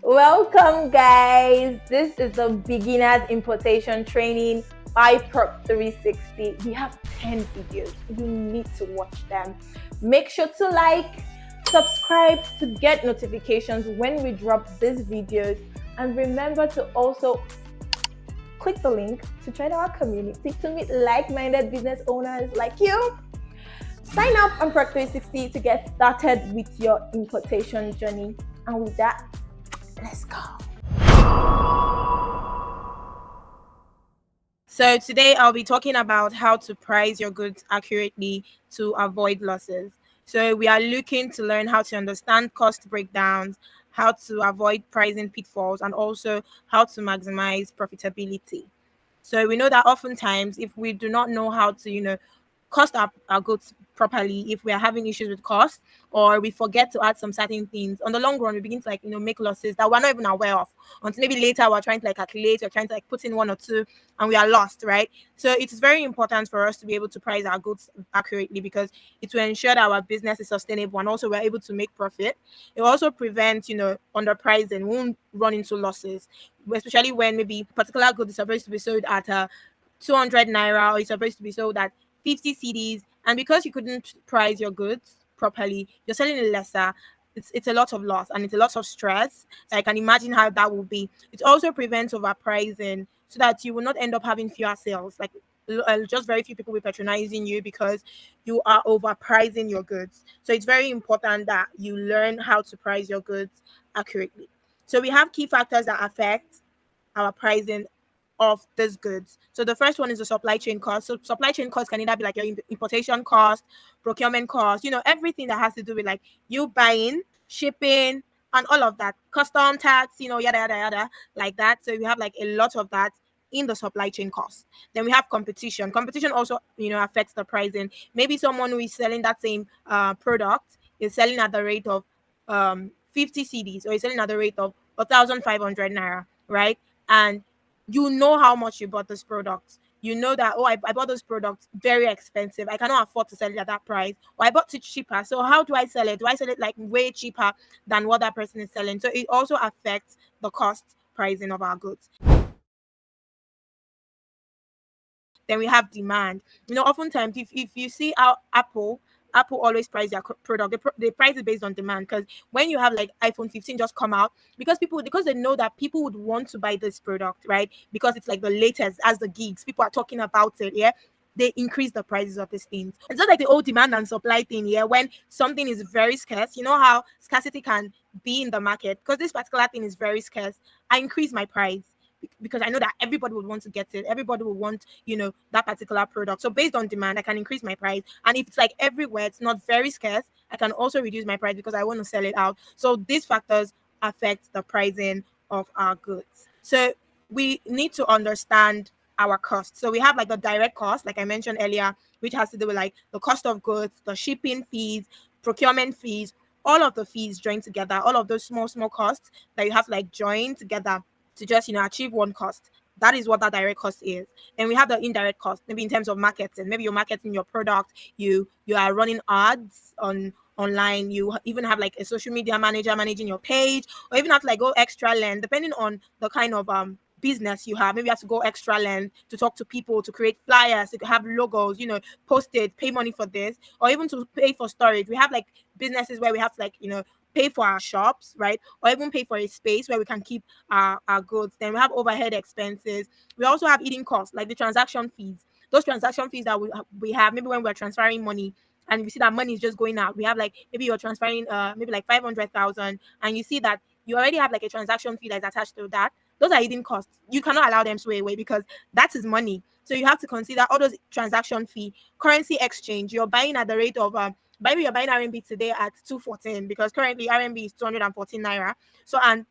Welcome, guys. This is the beginner's importation training by Prop 360. We have 10 videos. You need to watch them. Make sure to like, subscribe to get notifications when we drop these videos, and remember to also click the link to join our community to meet like-minded business owners like you. Sign up on Prop 360 to get started with your importation journey. And with that, let's go. So today I'll be talking about how to price your goods accurately to avoid losses. So we are looking to learn how to understand cost breakdowns, how to avoid pricing pitfalls, and also how to maximize profitability. So we know that oftentimes if we do not know how to, cost our goods properly, if we are having issues with cost or we forget to add some certain things, on the long run we begin to make losses that we're not even aware of until maybe later we're trying to calculate or trying to put in one or two and we are lost, right? So it is very important for us to be able to price our goods accurately because it will ensure that our business is sustainable and also we're able to make profit. It will also prevent underpricing. We won't run into losses, especially when maybe particular good is supposed to be sold at 200 naira or it's supposed to be sold at 50 CDs, and because you couldn't price your goods properly, you're selling it lesser. It's a lot of loss and it's a lot of stress. So I can imagine how that will be. It also prevents overpricing so that you will not end up having fewer sales. Just very few people will be patronizing you because you are overpricing your goods. So it's very important that you learn how to price your goods accurately. So we have key factors that affect our pricing of these goods. So the first one is the supply chain cost. So supply chain cost can either be like your importation cost, procurement cost, everything that has to do with like you buying, shipping, and all of that, custom tax, yada yada yada, like that. So we have like a lot of that in the supply chain cost. Then we have competition. Competition also, affects the pricing. Maybe someone who is selling that same product is selling at the rate of 50 CDs or is selling at the rate of 1,500 naira, right? And you know how much you bought this product. You know that, oh, I bought this product very expensive. I cannot afford to sell it at that price. Or I bought it cheaper. So how do I sell it? Do I sell it like way cheaper than what that person is selling? So it also affects the cost pricing of our goods. Then we have demand. Oftentimes if you see how Apple always price their product. They price it based on demand because when you have like iPhone 15 just come out, because they know that people would want to buy this product, right? Because it's like the latest as the gigs. People are talking about it, yeah. They increase the prices of these things. It's not like the old demand and supply thing, yeah. When something is very scarce, you know how scarcity can be in the market because this particular thing is very scarce. I increase my price because I know that everybody would want to get it. Everybody will want, that particular product. So based on demand, I can increase my price. And if it's like everywhere, it's not very scarce, I can also reduce my price because I want to sell it out. So these factors affect the pricing of our goods. So we need to understand our costs. So we have like the direct cost, like I mentioned earlier, which has to do with like the cost of goods, the shipping fees, procurement fees, all of the fees joined together, all of those small costs that you have to like join together to just achieve one cost. That is what that direct cost is. And we have the indirect cost, maybe in terms of marketing. Maybe you're marketing your product, you are running ads on online, you even have like a social media manager managing your page, or even have to like go extra length depending on the kind of business you have. Maybe you have to go extra length to talk to people, to create flyers, to have logos, post it, pay money for this, or even to pay for storage. We have like businesses where we have to like pay for our shops, right? Or even pay for a space where we can keep our goods. Then we have overhead expenses. We also have eating costs, like the transaction fees. Those transaction fees that we have, maybe when we're transferring money and we see that money is just going out. We have like, maybe you're transferring maybe like 500,000 and you see that you already have like a transaction fee that's attached to that. Those are hidden costs. You cannot allow them to sway away because that is money. So you have to consider all those transaction fee, currency exchange. You're buying at the rate of maybe you're buying RMB today at 214 because currently RMB is 214 naira. So and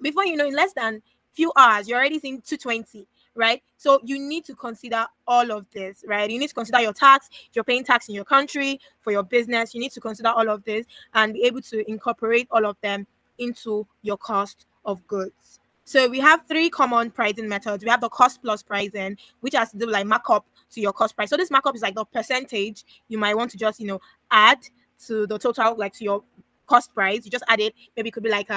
before you know, in less than few hours, you're already seeing 220, right? So you need to consider all of this, right? You need to consider your tax. If you're paying tax in your country for your business, you need to consider all of this and be able to incorporate all of them into your cost of goods. So we have three common pricing methods. We have the cost plus pricing, which has to do like markup to your cost price. So this markup is like the percentage you might want to just add to the total, like to your cost price. You just add it. Maybe it could be like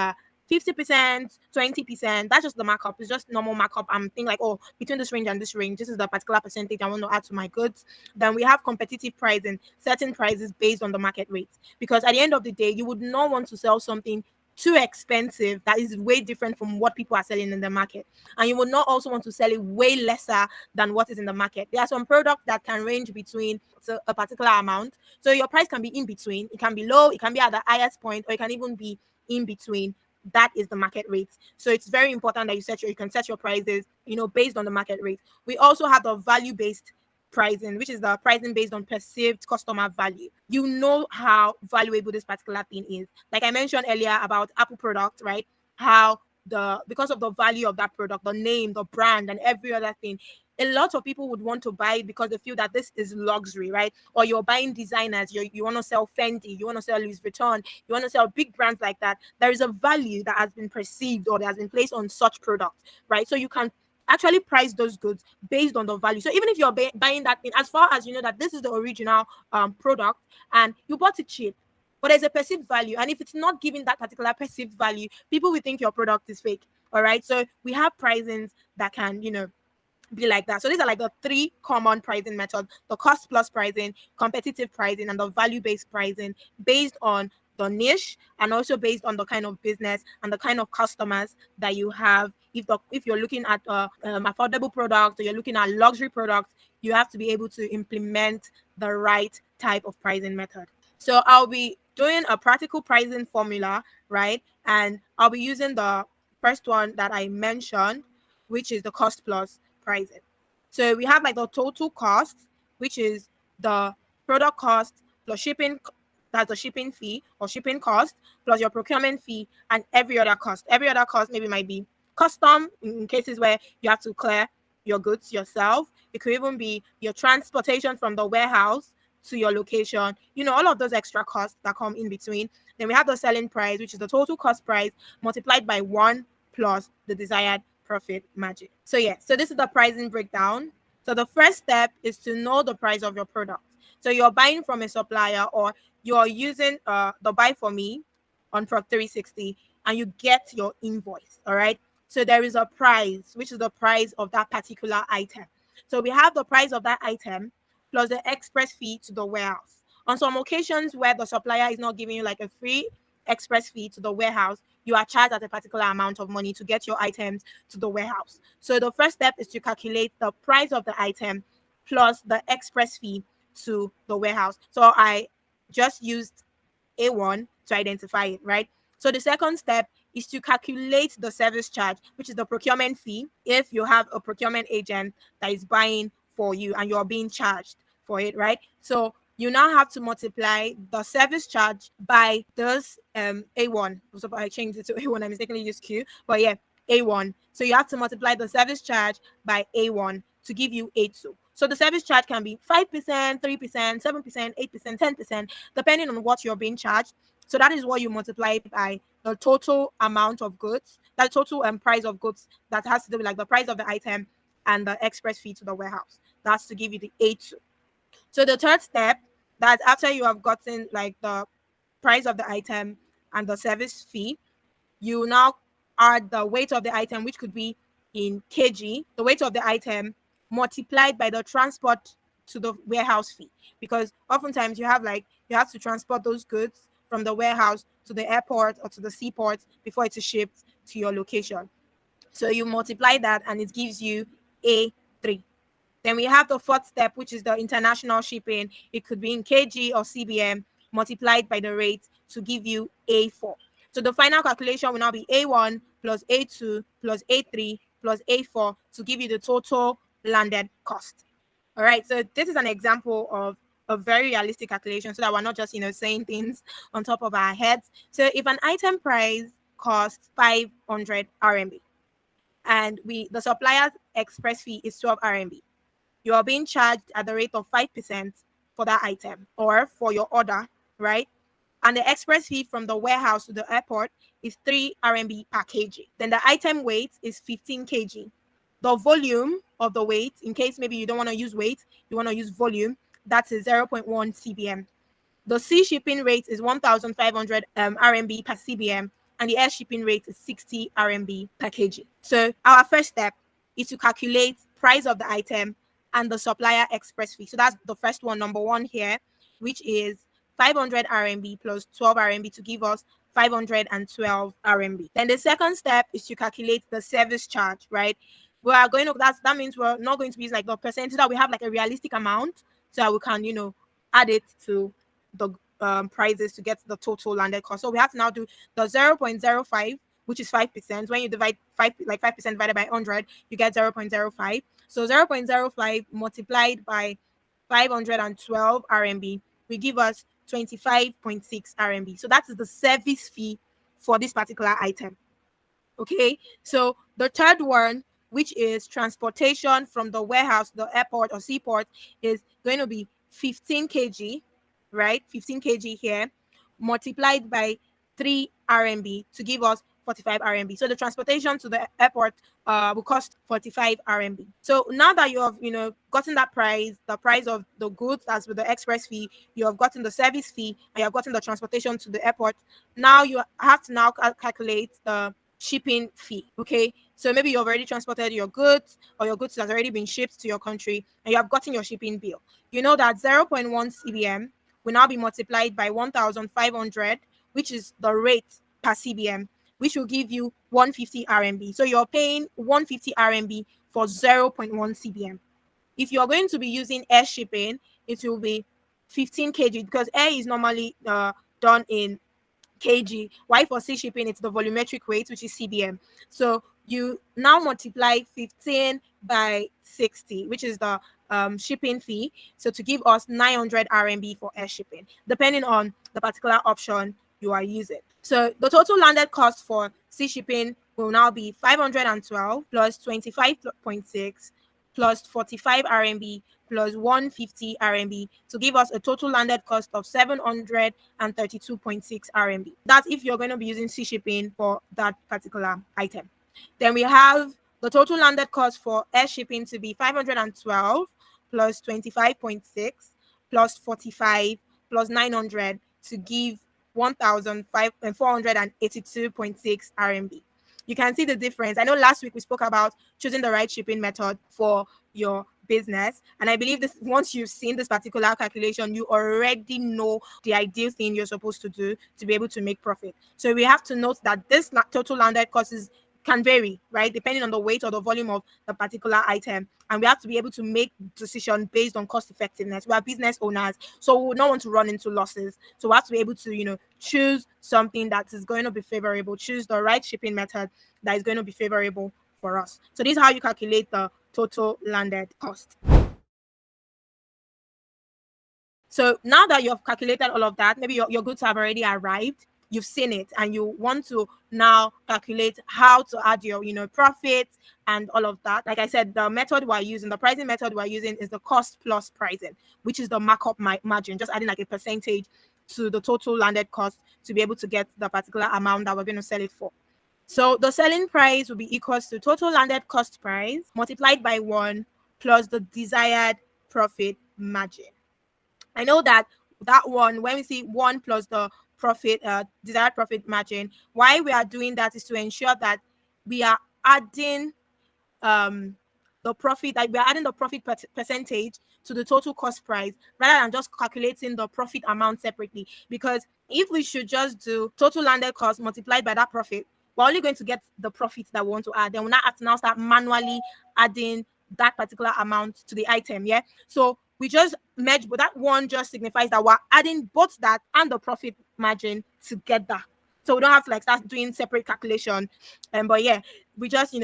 50%, 20%. That's just the markup. It's just normal markup. I'm thinking like, oh, between this range and this range, this is the particular percentage I want to add to my goods. Then we have competitive pricing, certain prices based on the market rates. Because at the end of the day, you would not want to sell something too expensive that is way different from what people are selling in the market, and you would not also want to sell it way lesser than what is in the market. There are some products that can range between a particular amount, so your price can be in between. It can be low, it can be at the highest point, or it can even be in between. That is the market rate. So it's very important that you can set your prices, based on the market rate. We also have the value based pricing, which is the pricing based on perceived customer value. You know how valuable this particular thing is. Like I mentioned earlier about Apple product, right? How because of the value of that product, the name, the brand, and every other thing, a lot of people would want to buy it because they feel that this is luxury, right? Or you're buying designers, you want to sell Fendi, you want to sell Louis Vuitton, you want to sell big brands like that. There is a value that has been perceived or that has been placed on such products, right? So you can actually price those goods based on the value. So even if you're buying that thing, as far as you know that this is the original product and you bought it cheap, but there's a perceived value, and if it's not giving that particular perceived value, people will think your product is fake. All right, so we have pricings that can be like that. So these are like the three common pricing methods: the cost plus pricing, competitive pricing, and the value based pricing, based on the niche and also based on the kind of business and the kind of customers that you have. If you're looking at affordable products or you're looking at luxury products, you have to be able to implement the right type of pricing method. So I'll be doing a practical pricing formula, right? And I'll be using the first one that I mentioned, which is the cost plus pricing. So we have like the total cost, which is the product cost plus shipping, that's the shipping fee or shipping cost, plus your procurement fee and every other cost. Every other cost maybe might be custom in cases where you have to clear your goods yourself. It could even be your transportation from the warehouse to your location, all of those extra costs that come in between. Then we have the selling price, which is the total cost price multiplied by 1 plus the desired profit margin. So yeah, so this is the pricing breakdown. So the first step is to know the price of your product. So you're buying from a supplier or you're using the buy for me on Proc 360 and you get your invoice. All right. So there is a price, which is the price of that particular item. So we have the price of that item plus the express fee to the warehouse. On some occasions where the supplier is not giving you like a free express fee to the warehouse, you are charged at a particular amount of money to get your items to the warehouse. So the first step is to calculate the price of the item plus the express fee to the warehouse. So I just used A1 to identify it, right? So the second step is to calculate the service charge, which is the procurement fee, if you have a procurement agent that is buying for you and you're being charged for it, right? So you now have to multiply the service charge by this A1. So I changed it to A1. I mistakenly used Q, but yeah, A1. So you have to multiply the service charge by A1 to give you A2. So the service charge can be 5%, 3%, 7%, 8%, 10%, depending on what you're being charged. So that is what you multiply by the total amount of goods, that total price of goods that has to do with like the price of the item and the express fee to the warehouse. That's to give you the A2. So the third step, that after you have gotten like the price of the item and the service fee, you now add the weight of the item, which could be in kg, the weight of the item multiplied by the transport to the warehouse fee. Because oftentimes you have to transport those goods from the warehouse to the airport or to the seaport before it is shipped to your location. So you multiply that and it gives you A3. Then we have the fourth step, which is the international shipping. It could be in kg or CBM multiplied by the rate to give you A4. So the final calculation will now be A1 plus A2 plus A3 plus A4 to give you the total landed cost. All right, so this is an example of a very realistic calculation so that we're not just, saying things on top of our heads. So if an item price costs 500 RMB and the supplier's express fee is 12 RMB, you are being charged at the rate of 5% for that item or for your order, right? And the express fee from the warehouse to the airport is 3 RMB per kg. Then the item weight is 15 kg. The volume of the weight, in case maybe you don't want to use weight, you want to use volume, that's a 0.1 CBM. The sea shipping rate is 1,500 RMB per CBM. and the air shipping rate is 60 RMB per kg. So our first step is to calculate price of the item and the supplier express fee. So that's the first one, number one here, which is 500 RMB plus 12 RMB to give us 512 RMB. Then the second step is to calculate the service charge, right? We are going to, that means we're not going to use like the percentage, that we have like a realistic amount so that we can, add it to the prices to get the total landed cost. So we have to now do the 0.05, which is 5%. When you divide 5% divided by 100, you get 0.05. So 0.05 multiplied by 512 RMB will give us 25.6 RMB. So that is the service fee for this particular item. Okay, so the third one, which is transportation from the warehouse, the airport or seaport, is going to be 15 kg, right? 15 kg here, multiplied by 3 RMB to give us 45 RMB. So the transportation to the airport will cost 45 RMB. So now that you have, gotten that price, the price of the goods as with the express fee, you have gotten the service fee, and you have gotten the transportation to the airport. Now you have to now calculate the shipping fee. Okay, so maybe you've already transported your goods, or your goods has already been shipped to your country, and you have gotten your shipping bill. You know that 0.1 CBM will now be multiplied by 1,500, which is the rate per CBM, which will give you 150 RMB. So you're paying 150 RMB for 0.1 CBM. If you're going to be using air shipping, it will be 15 kg, because air is normally done in kg. Why for sea shipping, it's the volumetric weight, which is CBM. So you now multiply 15 by 60, which is the shipping fee. So to give us 900 RMB for air shipping, depending on the particular option you are using. So the total landed cost for sea shipping will now be 512 plus 25.6 plus 45 RMB plus 150 RMB to give us a total landed cost of 732.6 RMB. That's if you're going to be using sea shipping for that particular item. Then we have the total landed cost for air shipping to be 512 plus 25.6 plus 45 plus 900 to give 1,482.6 RMB. You can see the difference. I know last week we spoke about choosing the right shipping method for your business, and I believe this, once you've seen this particular calculation, you already know the ideal thing you're supposed to do to be able to make profit. So we have to note that this total landed costs can vary, right, depending on the weight or the volume of the particular item, and we have to be able to make decisions based on cost effectiveness. We are business owners, so we don't want to run into losses. So we have to be able to choose something that is going to be favorable, choose the right shipping method that is going to be favorable for us. So this is how you calculate the total landed cost. So now that you have calculated all of that, maybe your goods have already arrived, you've seen it, and you want to now calculate how to add your profits and all of that. Like I said, the method we're using, the pricing method we're using, is the cost plus pricing, which is the markup margin, just adding like a percentage to the total landed cost to be able to get the particular amount that we're going to sell it for. So the selling price will be equals to total landed cost price multiplied by 1 plus the desired profit margin. I know that one, when we see 1 plus the profit desired profit margin, why we are doing that is to ensure that we are adding the profit, like we are adding the profit percentage to the total cost price, rather than just calculating the profit amount separately. Because if we should just do total landed cost multiplied by that profit, we're only going to get the profit that we want to add. Then we'll not have to now start manually adding that particular amount to the item. Yeah, so we just merge, but that one just signifies that we're adding both that and the profit margin together. So we don't have to start doing separate calculation. But yeah, we just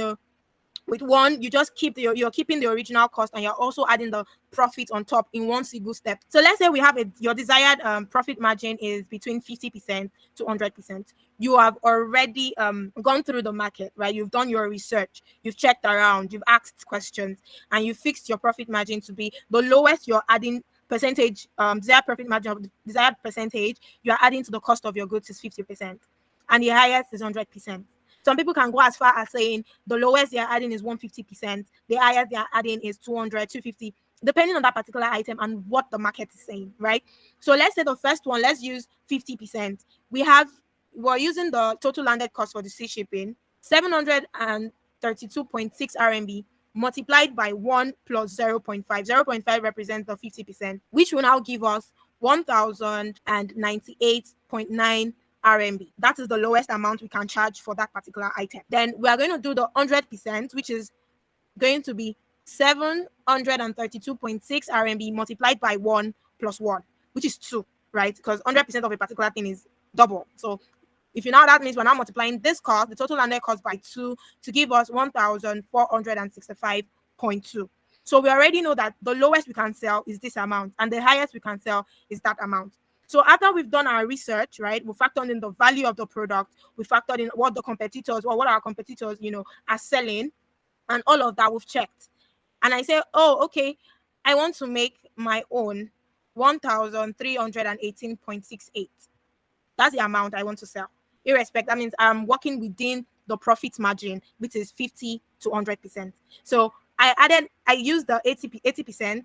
with one, you just you're keeping the original cost, and you're also adding the profit on top in one single step. So let's say we have your desired profit margin is between 50% to 100%. You have already gone through the market, right? You've done your research, you've checked around, you've asked questions, and you fixed your profit margin to be the lowest you're adding percentage, desired profit margin of desired percentage you're adding to the cost of your goods is 50%, and the highest is 100%. Some people can go as far as saying the lowest they're adding is 150%, the highest they're adding is 200, 250, depending on that particular item and what the market is saying, right? So let's say the first one, let's use 50%. We have we're using the total landed cost for the sea shipping, 732.6 RMB multiplied by 1 plus 0.5. 0.5 represents the 50%, which will now give us 1098.9 RMB. That is the lowest amount we can charge for that particular item. Then we are going to do the 100%, which is going to be 732.6 RMB multiplied by 1 plus 1, which is 2, right? Because 100% of a particular thing is double. So if you know, that means we're now multiplying this cost, the total landed cost, by 2 to give us 1,465.2. So we already know that the lowest we can sell is this amount, and the highest we can sell is that amount. So after we've done our research, right, we factored in the value of the product, we factored in what the competitors, or what our competitors, are selling, and all of that we've checked. And I say, oh, okay, I want to make my own 1,318.68. That's the amount I want to sell. Irrespective, that means I'm working within the profit margin, which is 50 to 100%. So I used the 80%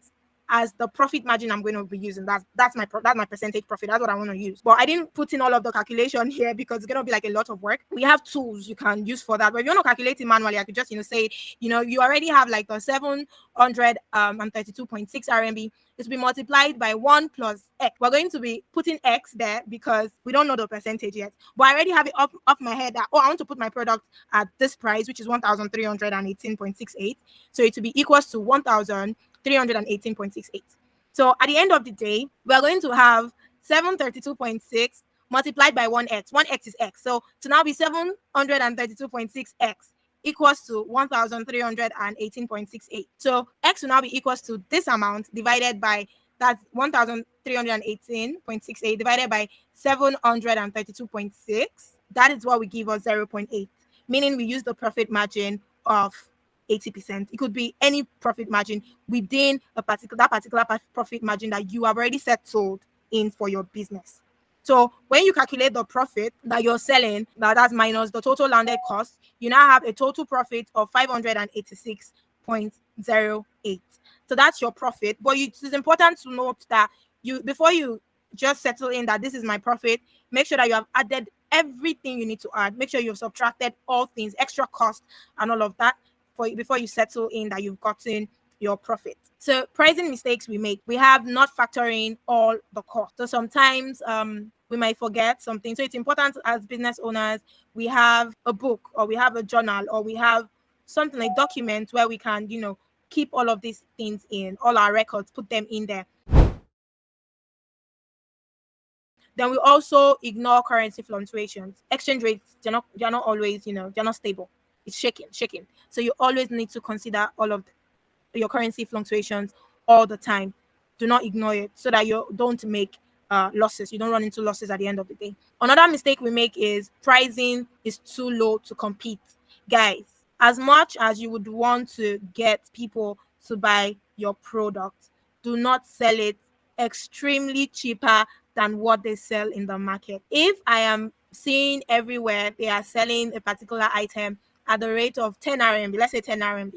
as the profit margin I'm going to be using. That's my percentage profit. That's what I want to use. But I didn't put in all of the calculation here because it's going to be like a lot of work. We have tools you can use for that. But if you want to calculate it manually, I could just say, you already have like the 732.6 RMB. It's be multiplied by 1 plus X. We're going to be putting X there because we don't know the percentage yet. But I already have it off my head that, I want to put my product at this price, which is 1,318.68. So it will be equals to 1,318.68. So at the end of the day, we are going to have 732.6 multiplied by 1x. 1x is x. So to now be 732.6x equals to 1,318.68. So x will now be equals to this amount divided by, that's 1,318.68 divided by 732.6. That is what will give us 0.8, meaning we use the profit margin of 80%. It could be any profit margin within that particular profit margin that you have already settled in for your business. So when you calculate the profit that you're selling, that's minus the total landed cost, you now have a total profit of 586.08. So that's your profit. But it is important to note that before you just settle in that this is my profit, make sure that you have added everything you need to add. Make sure you've subtracted all things, extra cost and all of that, before you settle in that you've gotten your profit. So pricing mistakes we make, we have not factoring all the cost. So sometimes we might forget something. So it's important as business owners, we have a book, or we have a journal, or we have something like documents where we can, keep all of these things in, all our records, put them in there. Then we also ignore currency fluctuations. Exchange rates, they're not always, they're not stable. It's shaking. So you always need to consider all of your currency fluctuations all the time. Do not ignore it so that you don't make losses. You don't run into losses at the end of the day. Another mistake we make is pricing is too low to compete. Guys, as much as you would want to get people to buy your product, do not sell it extremely cheaper than what they sell in the market. If I am seeing everywhere they are selling a particular item at the rate of 10 RMB, let's say 10 RMB,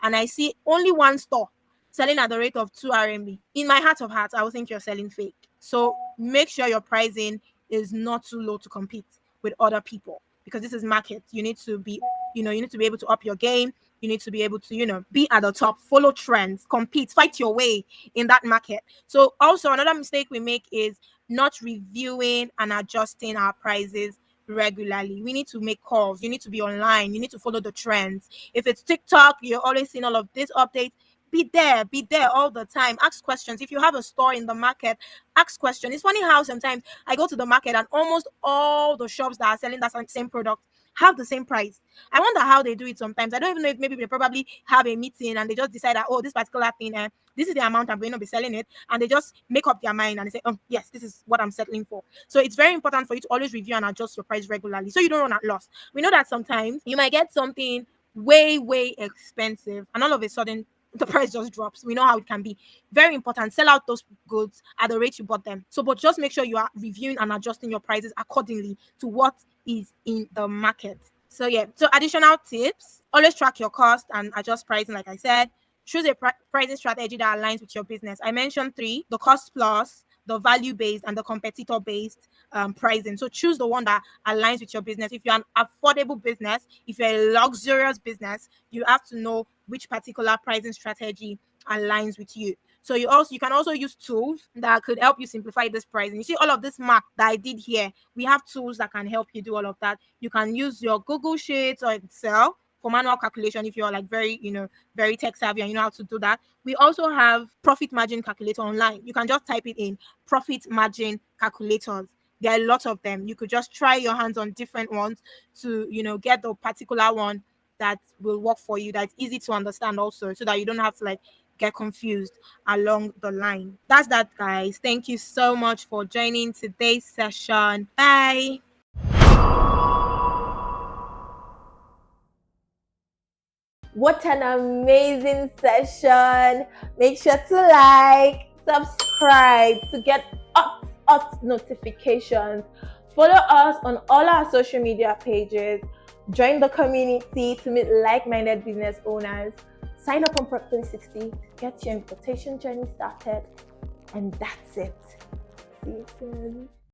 and I see only one store selling at the rate of 2 RMB, in my heart of hearts, I will think you're selling fake. So make sure your pricing is not too low to compete with other people, because this is market. You need to be, you need to be able to up your game. You need to be able to, be at the top, follow trends, compete, fight your way in that market. So also another mistake we make is not reviewing and adjusting our prices regularly. We need to make calls. You need to be online. You need to follow the trends. If it's TikTok, you're always seeing all of these updates. Be there all the time. Ask questions. If you have a store in the market, ask questions. It's funny how sometimes I go to the market and almost all the shops that are selling that same product have the same price. I wonder how they do it sometimes. I don't even know if maybe they probably have a meeting and they just decide that, this particular thing, this is the amount I'm going to be selling it. And they just make up their mind and they say, yes, this is what I'm settling for. So it's very important for you to always review and adjust your price regularly so you don't run at loss. We know that sometimes you might get something way, way expensive and all of a sudden the price just drops. We know how it can be. Very important. Sell out those goods at the rate you bought them. So, but just make sure you are reviewing and adjusting your prices accordingly to what is in the market. So yeah. So additional tips: always track your cost and adjust pricing. Like I said, choose a pricing strategy that aligns with your business. I mentioned 3: the cost plus, the value based and the competitor based pricing. So choose the one that aligns with your business. If you're an affordable business, if you're a luxurious business, you have to know which particular pricing strategy aligns with you. So you can also use tools that could help you simplify this pricing. You see all of this math that I did here. We have tools that can help you do all of that. You can use your Google Sheets or Excel for manual calculation if you're like very tech savvy and you know how to do that. We also have profit margin calculator online. You can just type it in, profit margin calculators. There are a lot of them. You could just try your hands on different ones to get the particular one that will work for you, that's easy to understand also, so that you don't have to like get confused along the line. That's that, guys. Thank you so much for joining today's session. Bye. What an amazing session. Make sure to like, subscribe to get up notifications. Follow us on all our social media pages. Join the community to meet like-minded business owners. Sign up on Prep 360 to get your importation journey started. And that's it. See you soon.